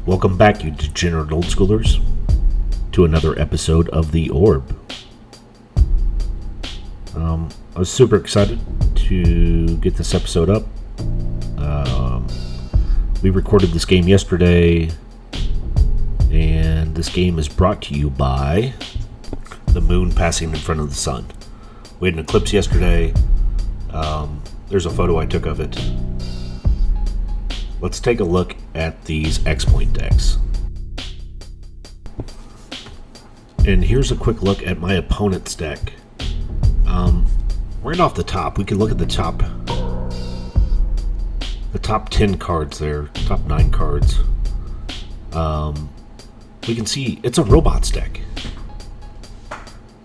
Welcome back, you degenerate old schoolers, to another episode of The Orb. I was super excited to get this episode up. We recorded this game yesterday, and this game is brought to you by the moon passing in front of the sun. We had an eclipse yesterday. There's a photo I took of it. Let's take a look at these Xpoint decks. And here's a quick look at my opponent's deck. Right off the top, we can look at the top 10 cards there, top 9 cards. We can see it's a robots deck.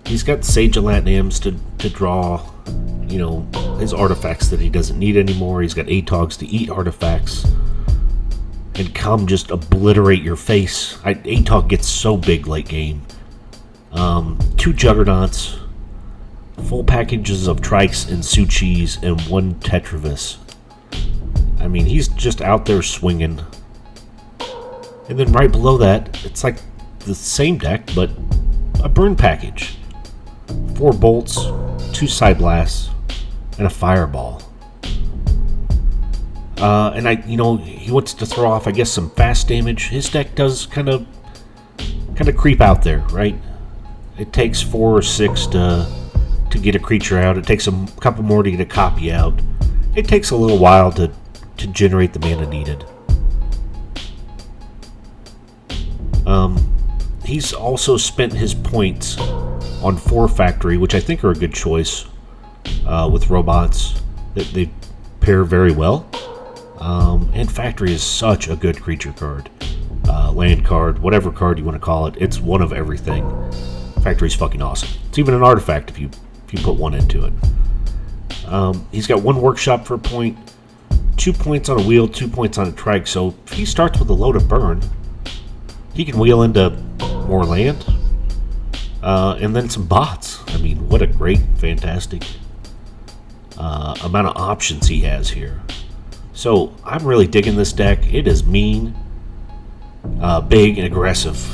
He's got Sage of Latnams to draw, his artifacts that he doesn't need anymore. He's got Atogs to eat artifacts and come just obliterate your face. Atog gets so big late game. 2 Juggernauts, full packages of Trikes and Suchis, and 1 Tetravis. I mean, he's just out there swinging. And then right below that, it's like the same deck, but a burn package. 4 bolts, 2 side blasts, and a fireball. And he wants to throw off, I guess, some fast damage. His deck does kind of creep out there, right? It takes 4 or 6 to get a creature out. It takes a couple more to get a copy out. It takes a little while to generate the mana needed. He's also spent his points on 4 Factory, which I think are a good choice with robots. They pair very well. And Factory is such a good creature card. Land card, whatever card you want to call it. It's one of everything. Factory's fucking awesome. It's even an artifact if you put 1 into it. He's got 1 workshop for a point, 2 points on a wheel, 2 points on a trike. So if he starts with a load of burn, he can wheel into more land, and then some bots. I mean, what a great, fantastic amount of options he has here. So I'm really digging this deck. It is mean, big, and aggressive.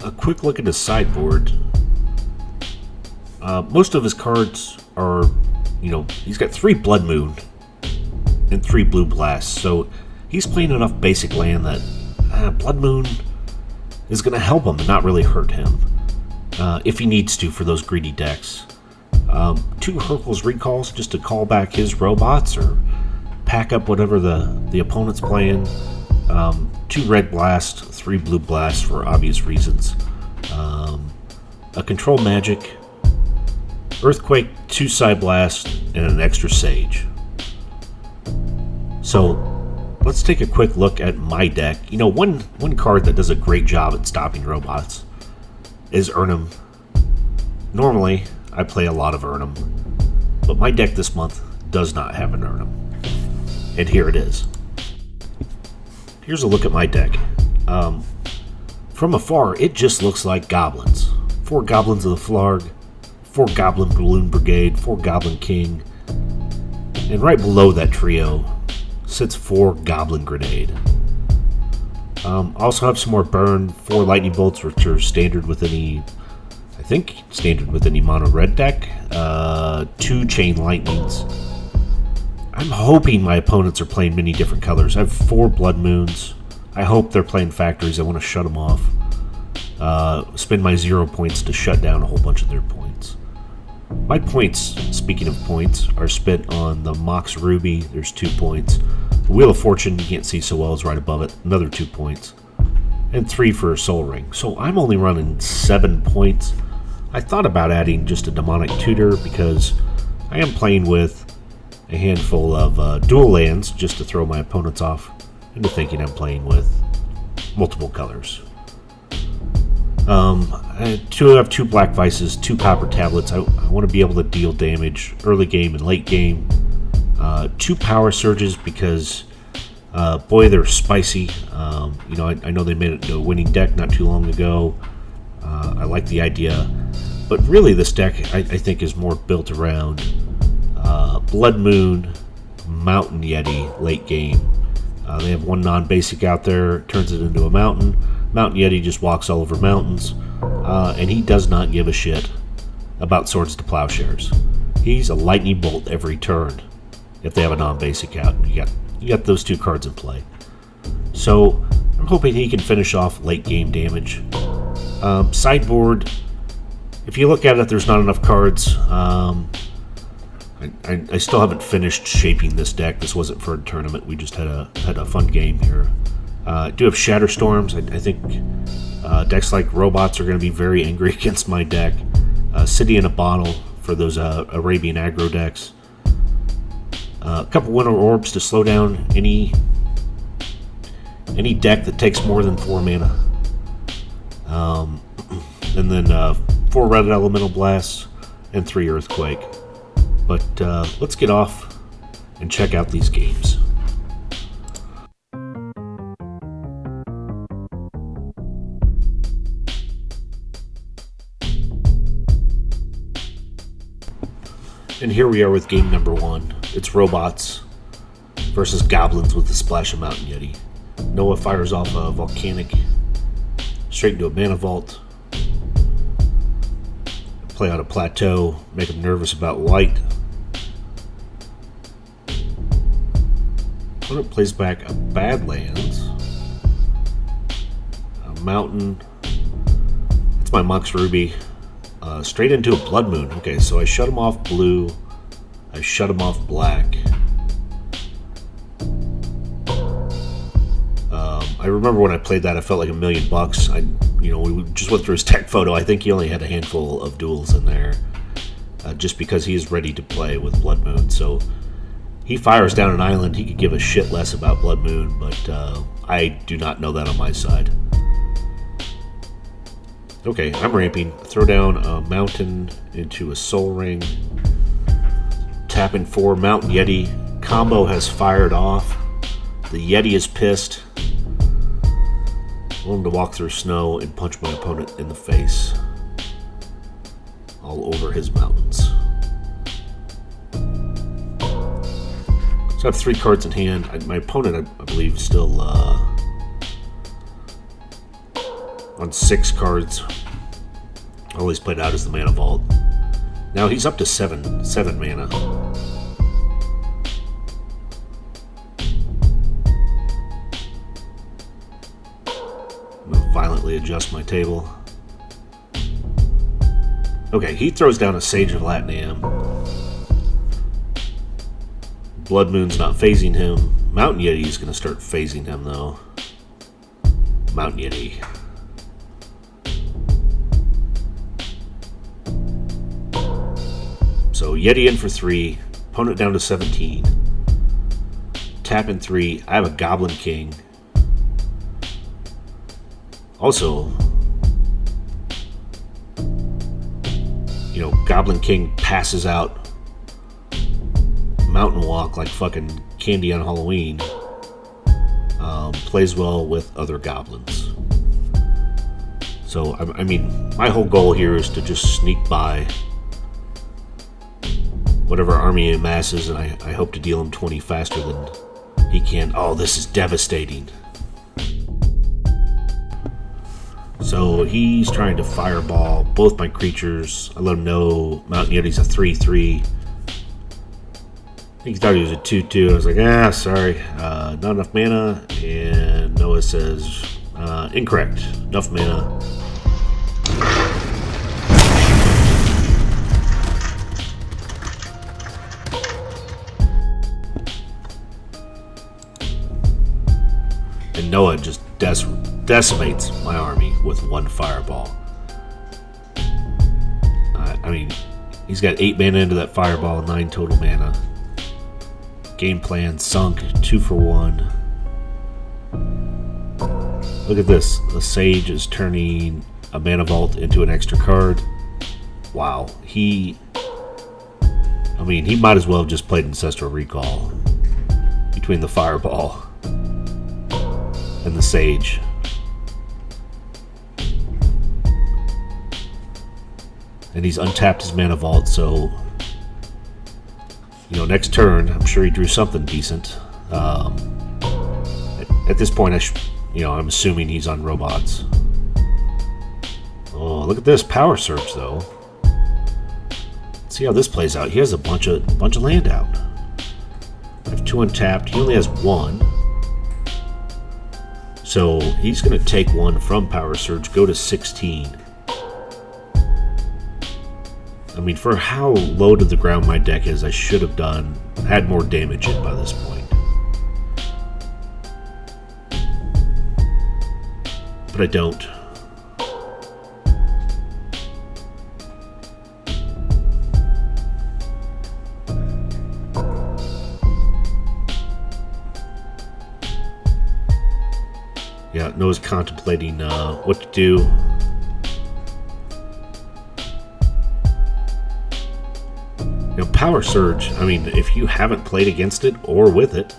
A quick look at his sideboard. Most of his cards are, he's got 3 Blood Moon and 3 Blue Blasts. So he's playing enough basic land that Blood Moon is going to help him and not really hurt him if he needs to for those greedy decks. 2 Hercules Recalls just to call back his robots or pack up whatever the opponent's playing. 2 Red Blast, 3 Blue Blast for obvious reasons. A Control Magic, Earthquake, 2 Side Blast, and an extra Sage. So let's take a quick look at my deck. One card that does a great job at stopping robots is Urnum. Normally, I play a lot of Urnum, but my deck this month does not have an Urnum. And here it is. Here's a look at my deck. From afar, it just looks like Goblins. 4 Goblins of the Flarg, 4 Goblin Balloon Brigade, 4 Goblin King, and right below that trio sits 4 Goblin Grenade. Also have some more burn, 4 Lightning Bolts, which are standard with any mono red deck. 2 Chain Lightnings. I'm hoping my opponents are playing many different colors. I have 4 Blood Moons. I hope they're playing Factories. I want to shut them off. Spend my 0 points to shut down a whole bunch of their points. My points, speaking of points, are spent on the Mox Ruby. There's 2 points. The Wheel of Fortune, you can't see so well, is right above it. Another 2 points. And 3 for a Soul Ring. So I'm only running 7 points. I thought about adding just a Demonic Tutor because I am playing with a handful of dual lands just to throw my opponents off into thinking I'm playing with multiple colors. I have 2 Black Vices, 2 Copper Tablets. I want to be able to deal damage early game and late game. 2 Power Surges because, boy, they're spicy. I know they made it into a winning deck not too long ago. I like the idea. But really this deck, I think, is more built around Blood Moon, Mountain Yeti, late game, They have one non-basic out there, turns it into a mountain. Mountain Yeti just walks all over mountains, and he does not give a shit about swords to plowshares. He's a lightning bolt every turn if they have a non-basic out. You got those two cards in play. So I'm hoping he can finish off late game damage. Sideboard, if you look at it, there's not enough cards. I still haven't finished shaping this deck. This wasn't for a tournament. We just had a fun game here. I do have Shatterstorms. I think decks like Robots are going to be very angry against my deck. City in a Bottle for those Arabian aggro decks. A couple Winter Orbs to slow down any deck that takes more than 4 mana. And then 4 Red Elemental Blasts and 3 Earthquake. But let's get off and check out these games. And here we are with game number 1. It's Robots versus Goblins with the Splash of Mountain Yeti. Noah fires off a Volcanic straight into a Mana Vault. Play out a Plateau, make him nervous about white. Opponent plays back a Badlands, a Mountain. That's my Mox Ruby. Straight into a Blood Moon. Okay, so I shut him off blue. I shut him off black. I remember when I played that, I felt like $1,000,000. We just went through his tech photo. I think he only had a handful of duels in there, just because he is ready to play with Blood Moon. So he fires down an island. He could give a shit less about Blood Moon, but I do not know that on my side. Okay, I'm ramping. Throw down a Mountain into a Soul Ring. Tapping 4 Mountain Yeti. Combo has fired off. The Yeti is pissed. I want him to walk through snow and punch my opponent in the face. All over his mountains. So I have 3 cards in hand. My opponent, I believe, is still on 6 cards. All he's played out is the Mana Vault. Now he's up to 7 mana. I'm going to violently adjust my table. Okay, he throws down a Sage of Latnam. Blood Moon's not phasing him. Mountain Yeti is going to start phasing him, though. Mountain Yeti. So Yeti in for 3. Opponent down to 17. Tapping 3. I have a Goblin King. Also, Goblin King passes out Mountain Walk like fucking candy on Halloween. Plays well with other goblins. So, my whole goal here is to just sneak by whatever army he amasses, and I hope to deal him 20 faster than he can. Oh, this is devastating. So he's trying to fireball both my creatures. I let him know Mountain Yeti's a 3/3. I think he thought he was a 2/2. I was like, sorry, not enough mana. And Noah says, incorrect, enough mana. And Noah just decimates my army with 1 fireball. He's got 8 mana into that fireball, 9 total mana. Game plan sunk, 2 for 1. Look at this. The Sage is turning a Mana Vault into an extra card. Wow. He might as well have just played Ancestral Recall between the fireball and the Sage. And he's untapped his Mana Vault, so next turn I'm sure he drew something decent. At this point, I'm assuming he's on robots. Oh, look at this power surge, though. Let's see how this plays out. He has a bunch of land out. I have 2 untapped. He only has 1. So he's going to take 1 from power surge, go to 16. I mean, for how low to the ground my deck is, I should have had more damage in by this point. But I don't. Yeah, Noah's contemplating what to do. Power Surge, I mean, if you haven't played against it or with it,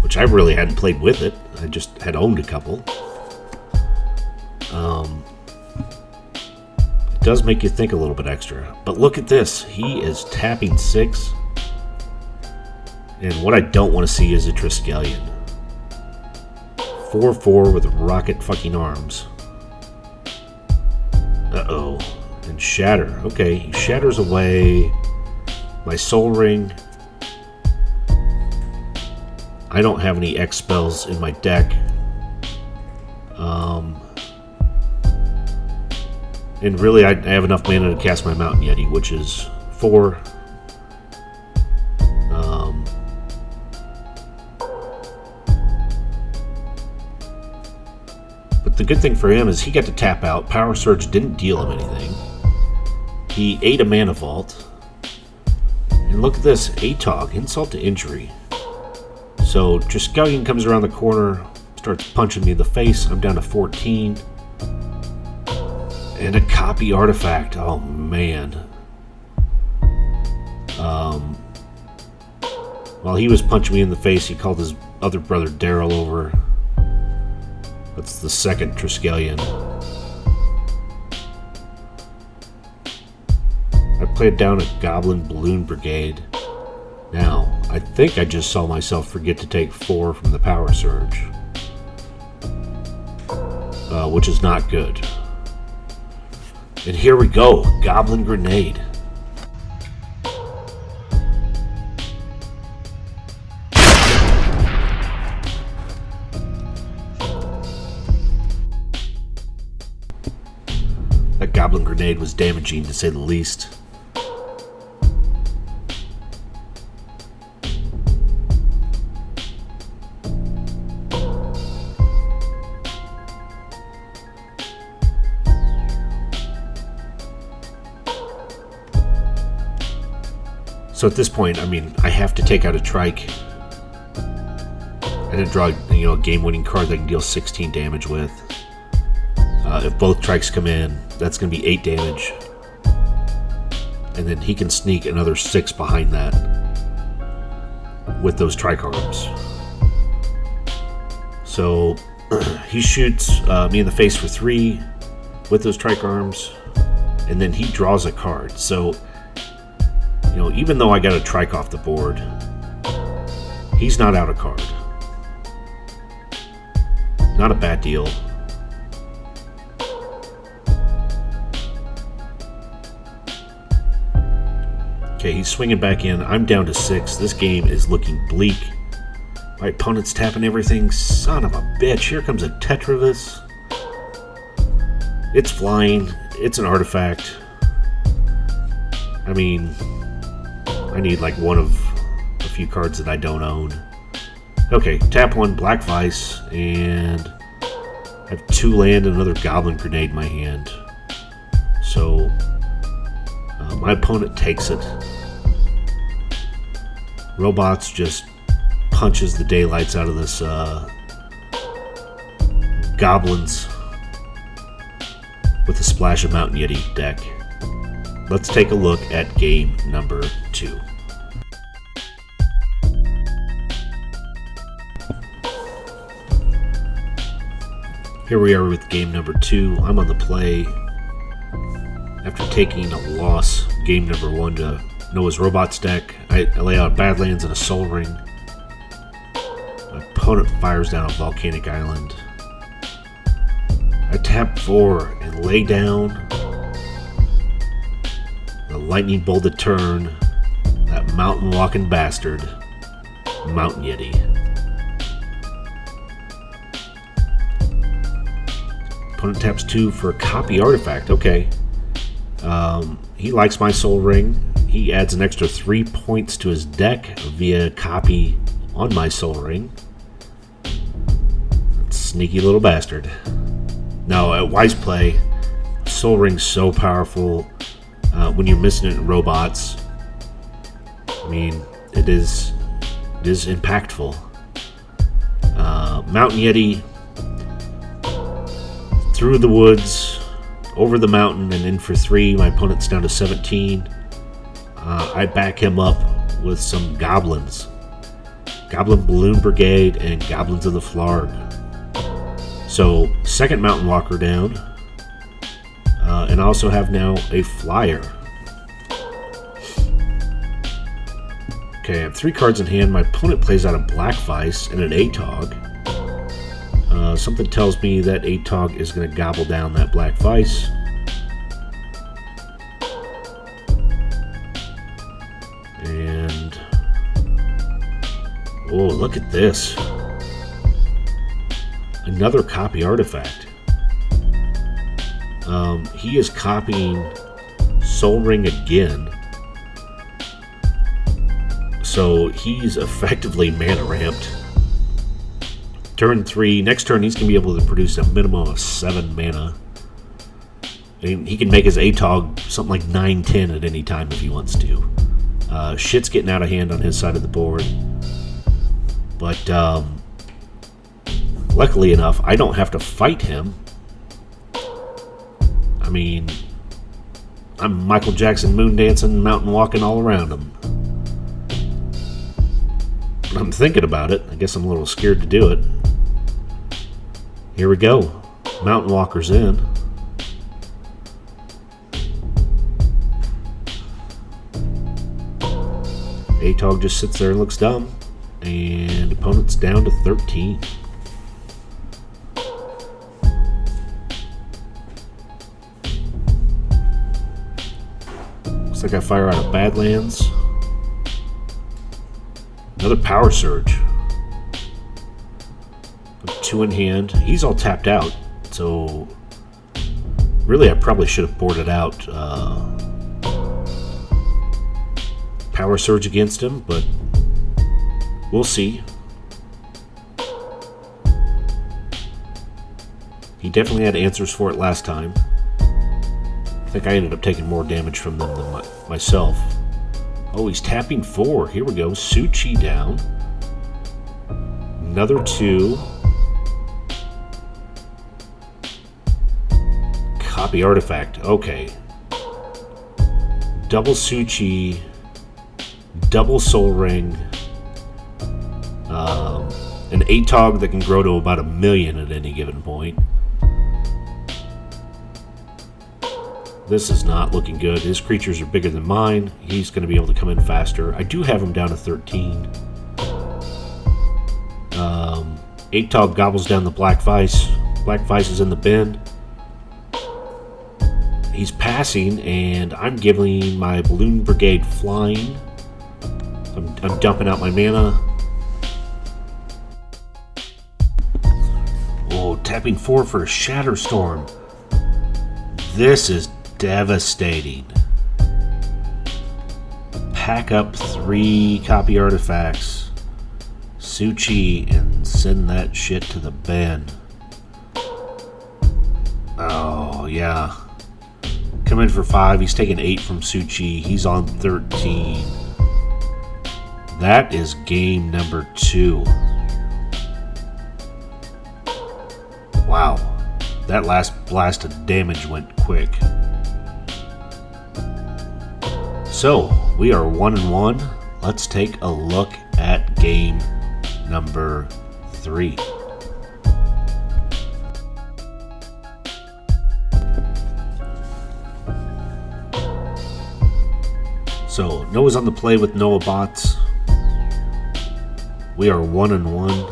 which I really hadn't played with it, I just had owned a couple, it does make you think a little bit extra. But look at this. He is tapping 6. And what I don't want to see is a Triskelion. 4/4 with rocket fucking arms. Uh-oh. And Shatter. Okay, he shatters away my Soul Ring. I don't have any X spells in my deck. And really, I have enough mana to cast my Mountain Yeti, which is 4. But the good thing for him is he got to tap out. Power Surge didn't deal him anything. He ate a Mana Vault. And look at this, ATOG, Insult to Injury. So Triskelion comes around the corner, starts punching me in the face. I'm down to 14. And a copy artifact. Oh, man. While he was punching me in the face, he called his other brother Daryl over. That's the second Triskelion. I played down a Goblin Balloon Brigade. Now, I think I just saw myself forget to take 4 from the Power Surge. Which is not good. And here we go, Goblin Grenade. That Goblin Grenade was damaging, to say the least. So at this point, I mean, I have to take out a Trike. I didn't draw, a game-winning card that I can deal 16 damage with. If both Trikes come in, that's going to be 8 damage. And then he can sneak another 6 behind that with those Trike arms. So he shoots me in the face for 3 with those Trike arms, and then he draws a card. So even though I got a Trike off the board, he's not out a card. Not a bad deal. Okay, he's swinging back in. I'm down to 6. This game is looking bleak. My opponent's tapping everything. Son of a bitch. Here comes a Tetravis. It's flying. It's an artifact. I mean, I need like one of a few cards that I don't own. Okay, tap 1, Black Vice, and I have 2 land and another Goblin Grenade in my hand. So my opponent takes it. Robots just punches the daylights out of this Goblins with a splash of Mountain Yeti deck. Let's take a look at game number 2. Here we are with game number 2. I'm on the play after taking a loss game number 1 to Noah's Robots deck. I lay out Badlands and a Soul Ring. My opponent fires down a volcanic island. I tap 4 and lay down the lightning bolted turn, that mountain walking bastard, Mountain Yeti. Opponent taps 2 for a copy artifact. Okay. He likes my Soul Ring. He adds an extra 3 points to his deck via copy on my Soul Ring. Sneaky little bastard. Now, at Wise Play, Soul Ring's so powerful when you're missing it in robots. I mean, it is impactful. Mountain Yeti through the woods, over the mountain, and in for 3. My opponent's down to 17. I back him up with some Goblins. Goblin Balloon Brigade and Goblins of the Flarg. So, second Mountain Walker down. And I also have now a Flyer. Okay, I have 3 cards in hand. My opponent plays out a Black Vice and an Atog. Something tells me that Atog is going to gobble down that Black Vice. And... oh, look at this. Another copy artifact. He is copying Soul Ring again. So he's effectively mana ramped. Turn 3, next turn he's going to be able to produce a minimum of 7 mana. And he can make his Atog something like 9-10 at any time if he wants to. Shit's getting out of hand on his side of the board. But luckily enough, I don't have to fight him. I mean, I'm Michael Jackson moon dancing, mountain walking all around him. But I'm thinking about it. I guess I'm a little scared to do it. Here we go. Mountain Walker's in. Atog just sits there and looks dumb. And opponent's down to 13. Looks like I fire out of Badlands. Another Power Surge. 2 in hand. He's all tapped out, so really I probably should have boarded out Power Surge against him, but we'll see. He definitely had answers for it last time. I think I ended up taking more damage from them than myself. Oh, he's tapping 4. Here we go. Suchi down. Another 2. Copy artifact. Okay. Double Suchi. Double Soul Ring. An Atog that can grow to about 1,000,000 at any given point. This is not looking good. His creatures are bigger than mine. He's going to be able to come in faster. I do have him down to 13. Atog gobbles down the Black Vice. Black Vice is in the bin. He's passing, and I'm giving my Balloon Brigade flying. I'm dumping out my mana. Oh, tapping 4 for a Shatterstorm. This is devastating. Pack up 3 copy artifacts, Suchi, and send that shit to the bin. Oh, yeah. Come in for 5. He's taking 8 from Suchi. He's on 13. That is game number 2. Wow. That last blast of damage went quick. So, we are 1-1. Let's take a look at game number 3. So, Noah's on the play with Noah Bots. We are 1-1.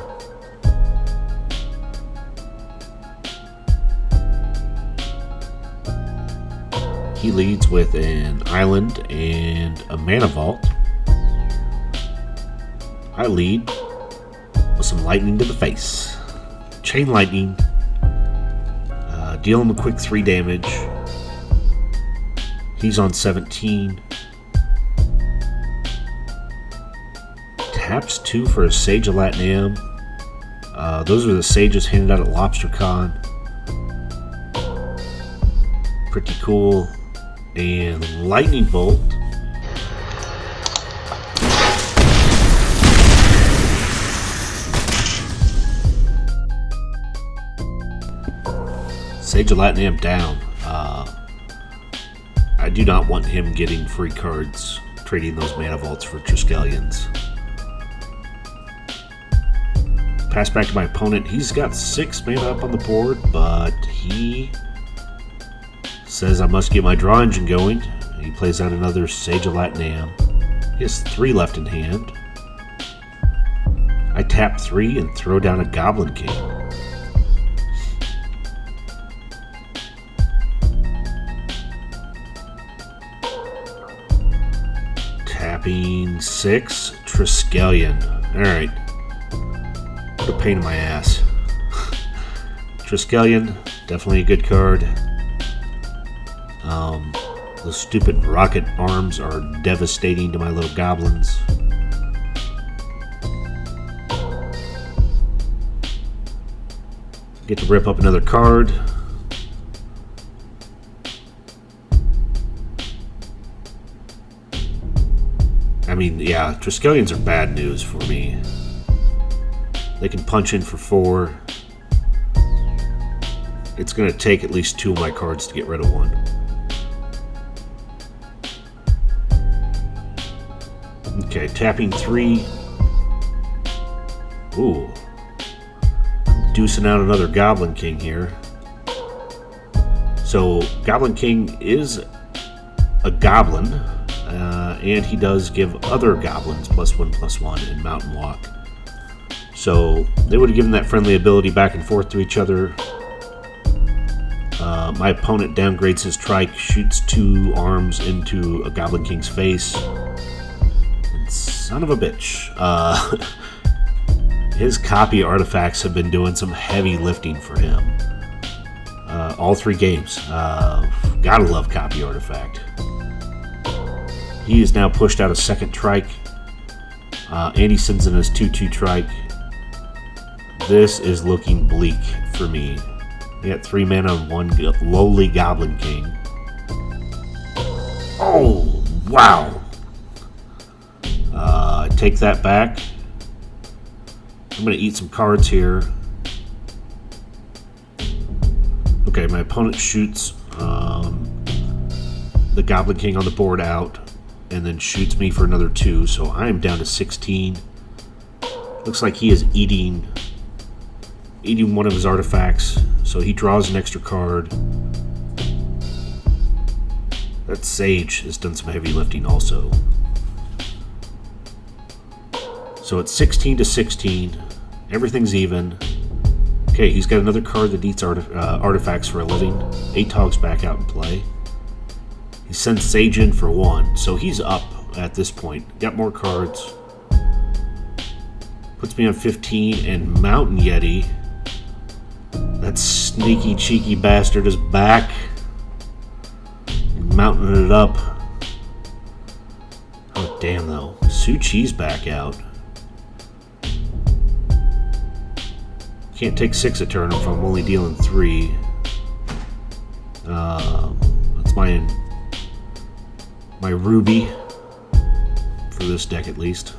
He leads with an island and a mana vault. I lead with some lightning to the face. Chain lightning. Deal him a quick 3 damage. He's on 17. Taps 2 for a Sage of Latnam. Those are the sages handed out at LobsterCon. Pretty cool. And Lightning Bolt. Sage of Latnam down. I do not want him getting free cards, trading those mana vaults for Triskelions. Pass back to my opponent. He's got 6 mana up on the board, but he says I must get my draw engine going. He plays out another Sage of Latnam. He has 3 left in hand. I tap 3 and throw down a Goblin King. Tapping 6, Triskelion. Alright. What a pain in my ass. Triskelion, definitely a good card. Those stupid rocket arms are devastating to my little goblins. Get to rip up another card. I mean, yeah, Triskelions are bad news for me. They can punch in for 4. It's going to take at least 2 of my cards to get rid of one. Okay, tapping 3. Ooh. Deucing out another Goblin King here. So, Goblin King is a goblin, and he does give other goblins +1/+1 in Mountain Walk. So, they would have given that friendly ability back and forth to each other. My opponent downgrades his trike, shoots 2 arms into a Goblin King's face. And son of a bitch. His copy artifacts have been doing some heavy lifting for him. All 3 games. Gotta love copy artifact. He is now pushed out a second trike. And he sends in his 2/2 trike. This is looking bleak for me. We got 3 mana on 1 lowly Goblin King. Oh, wow. I take that back. I'm going to eat some cards here. Okay, my opponent shoots the Goblin King on the board out and then shoots me for another 2, so I am down to 16. Looks like he is eating one of his artifacts, so he draws an extra card. That Sage has done some heavy lifting also. So it's 16-16. Everything's even. Okay, he's got another card that eats artifacts for a living. Atog's back out in play. He sends Sage in for 1, so he's up at this point. Got more cards. Puts me on 15, and Mountain Yeti. That sneaky, cheeky bastard is back. Mounting it up. Oh, damn, though. Suchi's back out. Can't take 6 a turn if I'm only dealing 3. That's my Ruby. For this deck, at least.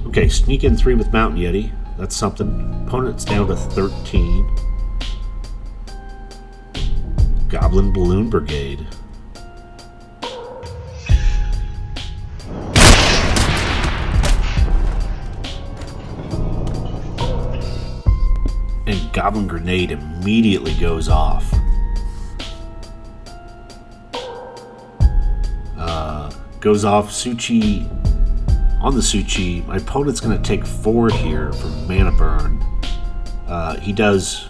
Okay, sneak in 3 with Mountain Yeti. That's something. Opponent's down to 13. Goblin Balloon Brigade. And Goblin Grenade immediately goes off. Goes off. Suchi. On the Suchi, my opponent's going to take 4 here from Mana Burn. He does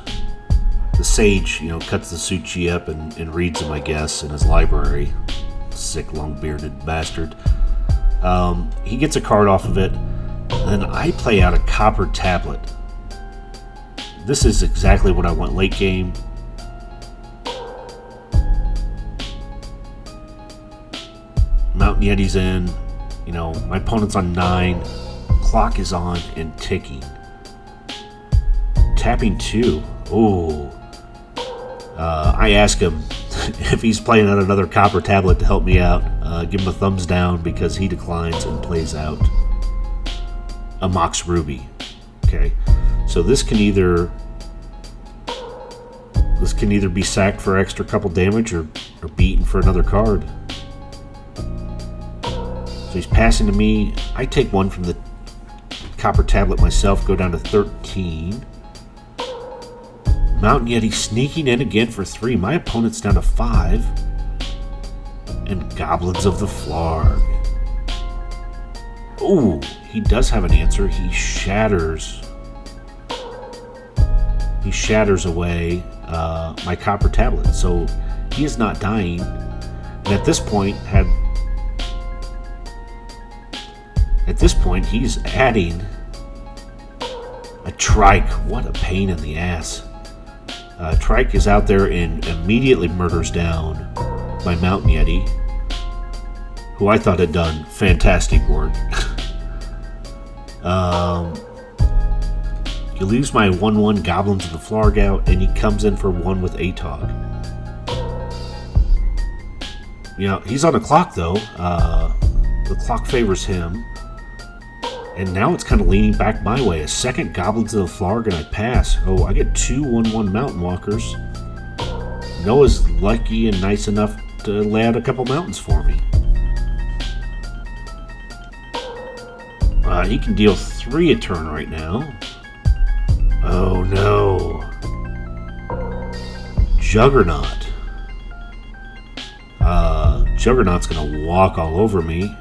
The sage, cuts the suchi up and reads them, I guess, in his library. Sick, long-bearded bastard. He gets a card off of it, and then I play out a copper tablet. This is exactly what I want late game. Mountain Yeti's in. My opponent's on 9. Clock is on and ticking. Tapping 2. Ooh. I ask him if he's playing on another copper tablet to help me out. Give him a thumbs down because he declines and plays out a Mox Ruby. Okay, so this can either be sacked for extra couple damage or beaten for another card. So he's passing to me. I take 1 from the copper tablet myself, go down to 13. Mountain Yeti sneaking in again for 3. My opponent's down to 5. And Goblins of the Flarg. Ooh, he does have an answer. He shatters away my copper tablet. So he is not dying. And at this point, he's adding a trike. What a pain in the ass. Trike is out there and immediately murders down my Mountain Yeti, who I thought had done fantastic work. He leaves my 1/1 Goblins of the Flarg out, and he comes in for 1 with Atog. He's on a clock, though. The clock favors him. And now it's kind of leaning back my way. A second Goblins of the Flarg and I pass. Oh, I get 2 1/1 Mountain Walkers. Noah's lucky and nice enough to lay out a couple mountains for me. He can deal 3 a turn right now. Oh no. Juggernaut. Juggernaut's gonna walk all over me.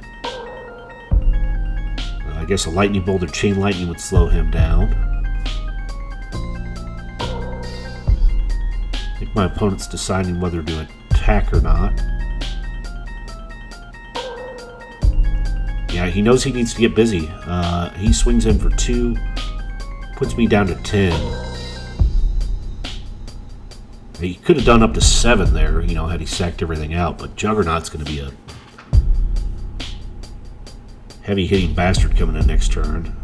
I guess a lightning bolt or chain lightning would slow him down. I think my opponent's deciding whether to attack or not. Yeah, he knows he needs to get busy. He swings in for 2, puts me down to 10. He could have done up to 7 there, had he sacked everything out, but Juggernaut's going to be a heavy-hitting bastard coming in next turn.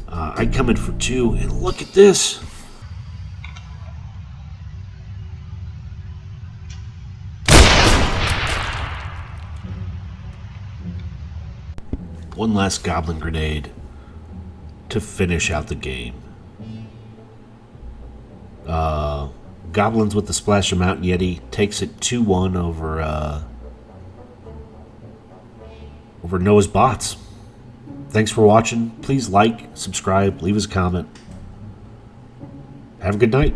I come in for 2, and look at this! One last Goblin Grenade to finish out the game. Goblins with the Splash of Mountain Yeti takes it 2-1 over Noah's bots. Thanks for watching. Please like, subscribe, leave us a comment. Have a good night.